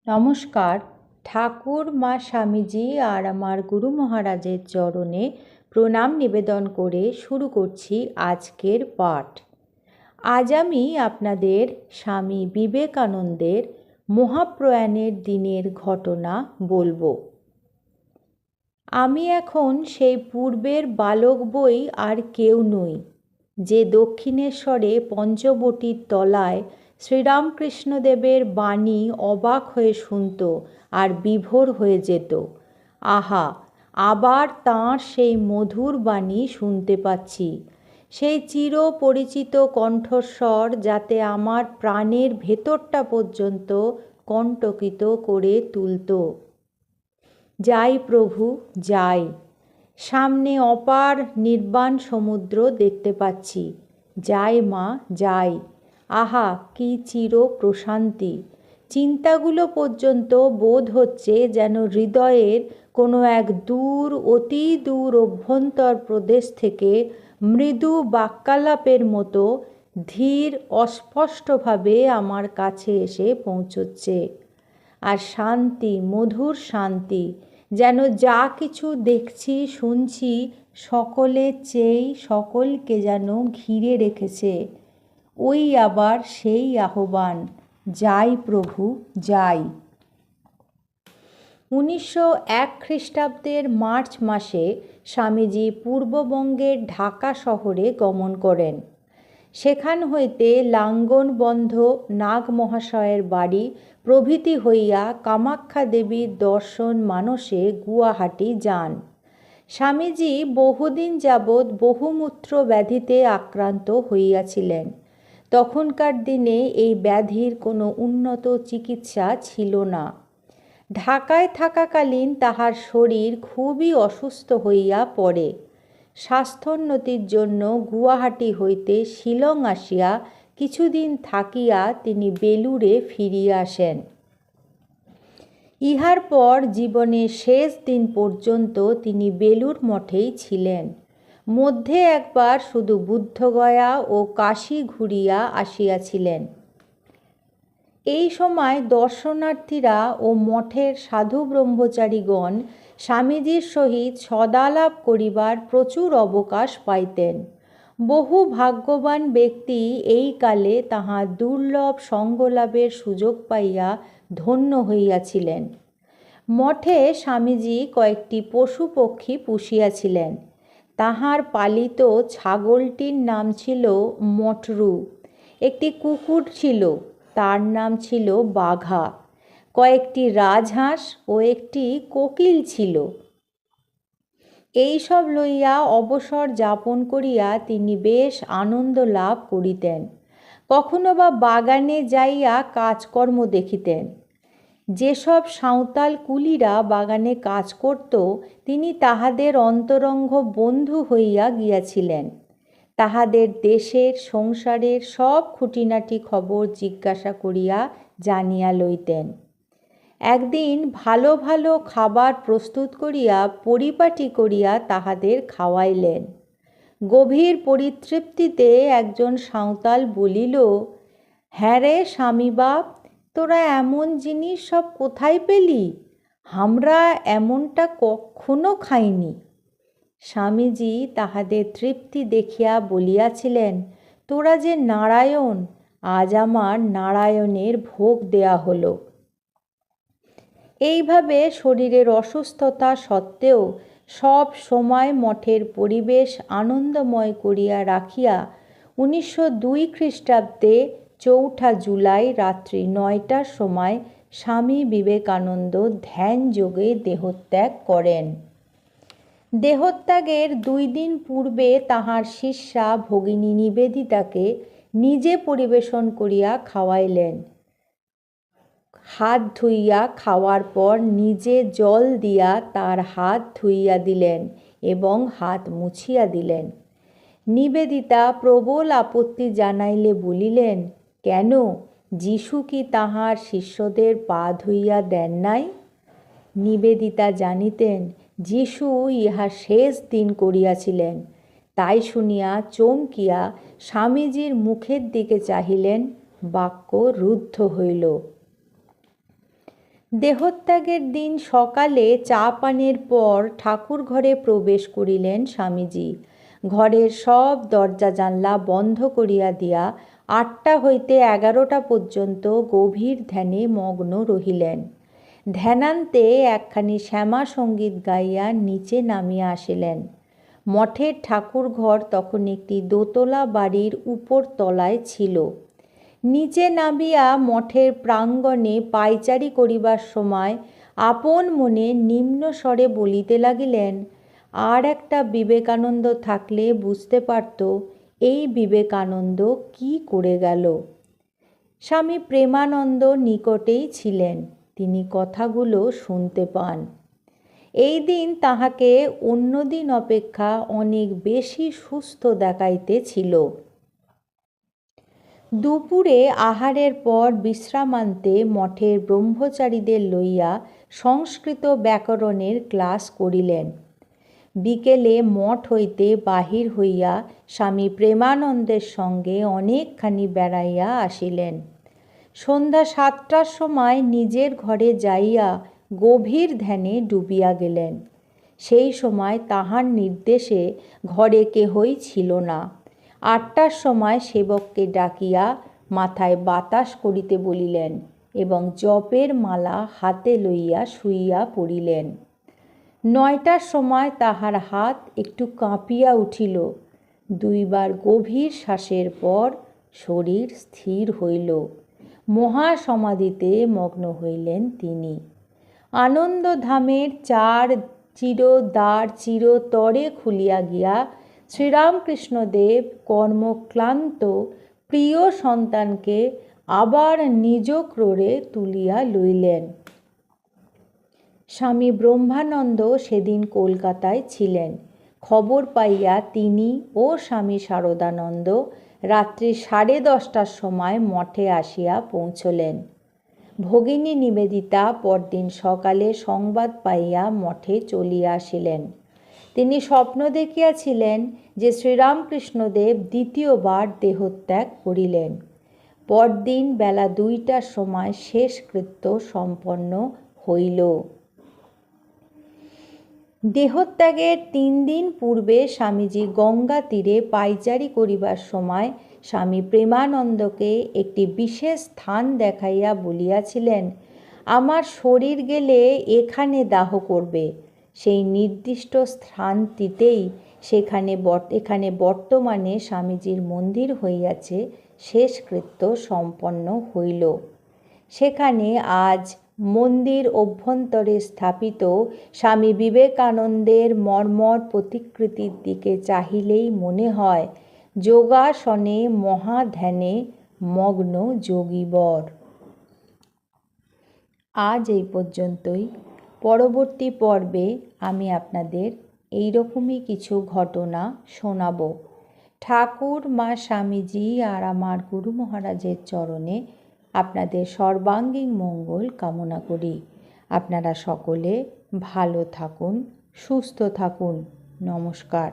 নমস্কার। ঠাকুর মা স্বামীজি আর আমার গুরু মহারাজের চরণে প্রণাম নিবেদন করে শুরু করছি আজকের পাঠ। আজ আমি আপনাদের স্বামী বিবেকানন্দের মহাপ্রয়াণের দিনের ঘটনা বলবো। আমি এখন সেই পূর্বের বালক বই আর কেউ নই, যে দক্ষিণেশ্বরে পঞ্চবটির তলায় শ্রীরামকৃষ্ণদেবের বাণী অবাক হয়ে শুনত আর বিভোর হয়ে যেত। আহা, আবার তাঁর সেই মধুর বাণী শুনতে পাচ্ছি, সেই চির পরিচিত কণ্ঠস্বর, যাতে আমার প্রাণের ভেতরটা পর্যন্ত কণ্টকিত করে তুলত। যাই প্রভু, যাই। সামনে অপার নির্বাণ সমুদ্র দেখতে পাচ্ছি। যাই মা, যাই। আহা, কি চির প্রশান্তি! চিন্তাগুলো পর্যন্ত বোধ হচ্ছে যেন হৃদয়ের কোনো এক দূর, অতি দূর অভ্যন্তর প্রদেশ থেকে মৃদু বাক্যালাপের মতো ধীর অস্পষ্টভাবে আমার কাছে এসে পৌঁছচ্ছে। আর শান্তি, মধুর শান্তি, যেন যা কিছু দেখছি শুনছি সকলের চেয়েই সকলকে যেন ঘিরে রেখেছে। ওই আবার সেই আহ্বান, যাই প্রভু, যাই। 1901 খ্রিস্টাব্দের মার্চ মাসে স্বামীজি পূর্ববঙ্গের ঢাকা শহরে গমন করেন। সেখান হইতে লাঙ্গনবন্ধ নাগ মহাশয়ের বাড়ি প্রভৃতি হইয়া কামাখ্যা দেবীর দর্শন মানসে গুয়াহাটি যান। স্বামীজি বহুদিন যাবৎ বহুমূত্র ব্যাধিতে আক্রান্ত হইয়াছিলেন। তখনকার দিনে এই ব্যাধির কোনো উন্নত চিকিৎসা ছিল না। ঢাকায় থাকাকালীন তাহার শরীর খুবই অসুস্থ হইয়া পড়ে। স্বাস্থ্যোন্নতির জন্য গুয়াহাটি হইতে শিলং আসিয়া কিছুদিন থাকিয়া তিনি বেলুড়ে ফিরিয়া আসেন। ইহার পর জীবনের শেষ দিন পর্যন্ত তিনি বেলুড় মঠেই ছিলেন। মধ্যে একবার শুধু বুদ্ধগয়া ও কাশী ঘুরিয়া আসিয়াছিলেন। এই সময় দর্শনার্থীরা ও মঠের সাধু ব্রহ্মচারীগণ স্বামীজির সহিত সদালাপ করিবার প্রচুর অবকাশ পাইতেন। বহু ভাগ্যবান ব্যক্তি এই কালে তাহার দুর্লভ সঙ্গলাভের সুযোগ পাইয়া ধন্য হইয়াছিলেন। মঠে স্বামীজি কয়েকটি পশু পক্ষী পুষিয়াছিলেন। তাহার পালিত ছাগলটির নাম ছিল মটরু। একটি কুকুর ছিল, তার নাম ছিল বাঘা। কয়েকটি রাজহাঁস ও একটি কোকিল ছিল। এইসব লইয়া অবসর যাপন করিয়া তিনি বেশ আনন্দ লাভ করিতেন। কখনো বা বাগানে যাইয়া কাজকর্ম দেখিতেন। যেসব সাঁওতাল কুলিরা বাগানে কাজ করত, তিনি তাহাদের অন্তরঙ্গ বন্ধু হইয়া গিয়াছিলেন। তাহাদের দেশের সংসারের সব খুঁটিনাটি খবর জিজ্ঞাসা করিয়া জানিয়া লইতেন। একদিন ভালো ভালো খাবার প্রস্তুত করিয়া পরিপাটি করিয়া তাহাদের খাওয়াইলেন। গভীর পরিতৃপ্তিতে একজন সাঁওতাল বলিল, হ্যাঁ রে স্বামী বাপ, তোরা এমন জিনিস সব কোথায় পেলি? আমরা এমনটা কখনো খাইনি। স্বামীজি তাহাদের তৃপ্তি দেখিয়া বলিয়াছিলেন, তোরা যে নারায়ণ, আজ আমার নারায়ণের ভোগ দেয়া হলো। এইভাবে শরীরের অসুস্থতা সত্ত্বেও সব সময় মঠের পরিবেশ আনন্দময় করিয়া রাখিয়া 1902 খ্রিস্টাব্দে 4 জুলাই রাত্রি 9টার সময় স্বামী বিবেকানন্দ ধ্যান যোগে দেহত্যাগ করেন। দেহত্যাগের 2 দিন পূর্বে তাহার শিষ্যা ভগিনী নিবেদিতাকে নিজে পরিবেশন করিয়া খাওয়াইলেন। হাত ধুইয়া খাওয়ার পর নিজে জল দিয়া তার হাত ধুইয়া দিলেন এবং হাত মুছিয়া দিলেন। নিবেদিতা প্রবল আপত্তি জানাইলে বলিলেন, কেন, যীশু কি তাহার শিষ্যদের পা ধুইয়া দেন নাই? নিবেদিতা জানিতেন যীশু ইহা শেষ দিন করিয়াছিলেন। তাই শুনিয়া চমকিয়া স্বামীজির মুখের দিকে চাহিলেন। বাক্য রুদ্ধ হইল। দেহত্যাগের দিন সকালে চা পানের পর ঠাকুর ঘরে প্রবেশ করিলেন স্বামীজি। ঘরের সব দরজা জানলা বন্ধ করিয়া দিয়া 8টা হইতে 11টা পর্যন্ত গভীর ধ্যানে মগ্ন রহিলেন। ধ্যানান্তে একখানি শ্যামা সঙ্গীত গাইয়া নিচে নামিয়া আসিলেন। মঠের ঠাকুর ঘর তখন একটি দোতলা বাড়ির উপর তলায় ছিল। নিচে নামিয়া মঠের প্রাঙ্গণে পায়চারি করিবার সময় আপন মনে নিম্ন স্বরে বলিতে লাগিলেন, আর একটা বিবেকানন্দ থাকলে বুঝতে পারত এই বিবেকানন্দ কি করে গেল। স্বামী প্রেমানন্দ নিকটেই ছিলেন, তিনি কথাগুলো শুনতে পান। এই দিন তাহাকে অন্য দিন অপেক্ষা অনেক বেশি সুস্থ দেখাইতেছিল। দুপুরে আহারের পর বিশ্রামান্তে মঠের ব্রহ্মচারীদের লইয়া সংস্কৃত ব্যাকরণের ক্লাস করিলেন। বিকেলে মঠ হইতে বাহির হইয়া স্বামী প্রেমানন্দের সঙ্গে অনেকখানি বেড়াইয়া আসিলেন। সন্ধ্যা 7টার সময় নিজের ঘরে যাইয়া গভীর ধ্যানে ডুবিয়া গেলেন। সেই সময় তাহার নির্দেশে ঘরে কেহই ছিল না। 8টার সময় সেবককে ডাকিয়া মাথায় বাতাস করিতে বলিলেন এবং জপের মালা হাতে লইয়া শুইয়া পড়িলেন। 9টার সময় তাহার হাত একটু কাঁপিয়া উঠিল। 2বার গভীর শ্বাসের পর শরীর স্থির হইল। মহাসমাধিতে মগ্ন হইলেন তিনি। আনন্দধামের 4 চিরদ্বার চিরতরে খুলিয়া গিয়া শ্রীরামকৃষ্ণদেব কর্মক্লান্ত প্রিয় সন্তানকে আবার নিজ ক্রোড়ে তুলিয়া লইলেন। স্বামী ব্রহ্মানন্দ সেদিন কলকাতায় ছিলেন। খবর পাইয়া তিনি ও স্বামী শারদানন্দ রাত্রি 10:30টার সময় মঠে আসিয়া পৌঁছলেন। ভগিনী নিবেদিতা পরদিন সকালে সংবাদ পাইয়া মঠে চলিয়া আসিলেন। তিনি স্বপ্ন দেখিয়াছিলেন যে শ্রীরামকৃষ্ণদেব দ্বিতীয়বার দেহত্যাগ করিলেন। পরদিন বেলা 2টার সময় শেষকৃত্য সম্পন্ন হইল। দেহত্যাগের 3 দিন পূর্বে স্বামীজি গঙ্গা তীরে পায়চারি করিবার সময় স্বামী প্রেমানন্দকে একটি বিশেষ স্থান দেখাইয়া বলিয়াছিলেন, আমার শরীর গেলে এখানে দাহ করবে। সেই নির্দিষ্ট স্থানটিতেই এখানে বর্তমানে স্বামীজির মন্দির হইয়াছে। শেষকৃত্য সম্পন্ন হইল। সেখানে আজ মন্দির অভ্যন্তরে স্থাপিত স্বামী বিবেকানন্দের মর্মর প্রতিকৃতির দিকে চাহিলেই মনে হয় যোগাসনে মহাধ্যানে মগ্ন যোগীবর। আজ এই পর্যন্তই। পরবর্তী পর্বে আমি আপনাদের এইরকমই কিছু ঘটনা শোনাব। ঠাকুর মা স্বামীজি আর আমার গুরু মহারাজের চরণে আপনাদের সর্বাঙ্গীন মঙ্গল কামনা করি। আপনারা সকলে ভালো থাকুন, সুস্থ থাকুন। নমস্কার।